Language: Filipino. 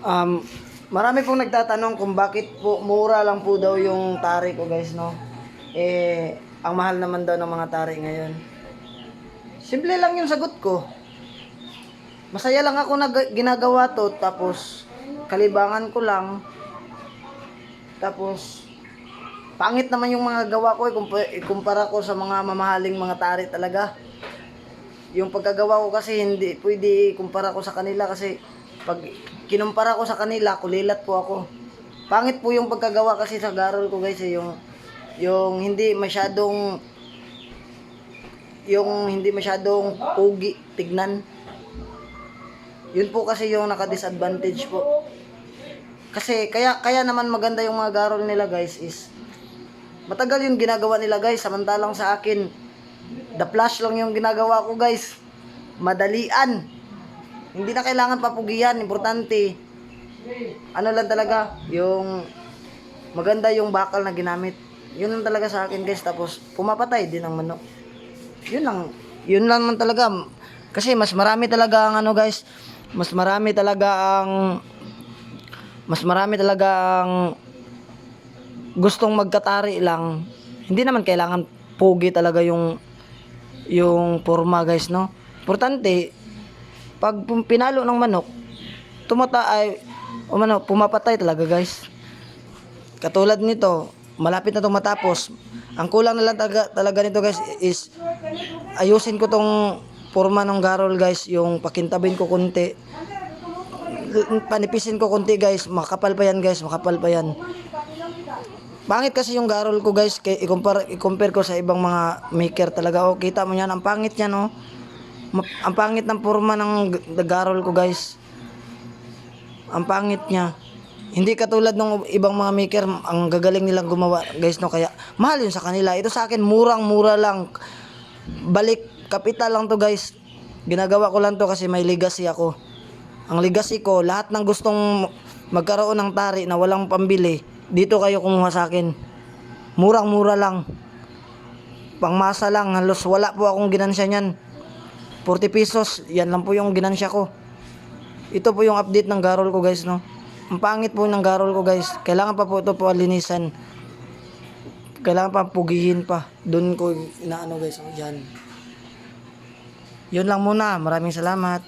Um, Marami pong nagtatanong kung bakit po mura lang po daw yung tari ko guys, no? Ang mahal naman daw ng mga tari ngayon. Simple lang yung sagot ko. Masaya lang ako na ginagawa to, tapos kalibangan ko lang, tapos pangit naman yung mga gawa ko, ikumpara ko sa mga mamahaling mga tari talaga. Yung pagkagawa ko kasi hindi pwede ikumpara ko sa kanila kasi pag kinumpara ko sa kanila, kulilat po ako. Pangit po yung pagkagawa kasi sa garol ko guys, yung hindi masyadong pugi tignan. Yun po kasi yung naka-disadvantage po. Kasi kaya naman maganda yung mga garol nila guys is matagal yung ginagawa nila guys, samantalang sa akin the flash lang yung ginagawa ko guys. Madalian. Hindi na kailangan papugian, importante. Ano lang talaga, yung maganda yung bakal na ginamit. Yun lang talaga sa akin guys, tapos pumapatay din ang manok. Yun lang. Yun lang man talaga. Kasi mas marami talaga ang ano guys, mas marami talaga ang gustong magkatari lang. Hindi naman kailangan pogi talaga yung forma guys, no? Importante pag pinalo ng manok, pumapatay talaga guys. Katulad nito, malapit na itong matapos. Ang kulang na lang talaga nito guys is ayusin ko tong forma ng garol guys, yung pakintabin ko konti, panipisin ko konti guys, makapal pa yan guys, makapal pa yan. Pangit kasi yung garol ko guys, i-compare ko sa ibang mga maker talaga. Oh, kita mo yan, ang pangit niya, no? Ang pangit ng forma ng garol ko guys. Ang pangit niya. Hindi katulad ng ibang mga maker, ang gagaling nilang gumawa guys, no? Kaya mahal yun sa kanila. Ito sa akin, murang-mura lang. Balik kapital lang to guys. Ginagawa ko lang to kasi may legacy ako. Ang legacy ko, lahat ng gustong magkaroon ng tari na walang pambili, dito kayo kumuha sa akin. Murang-mura lang. Pangmasa lang, halos wala po akong ginansya niyan. 40 pesos, yan lang po yung ginansya ko. Ito po yung update ng garol ko guys, no? Ang pangit po ng garol ko guys. Kailangan pa po ito po linisan. Kailangan pa pugihin pa. Doon ko inaano guys, yan. Yun lang muna. Maraming salamat.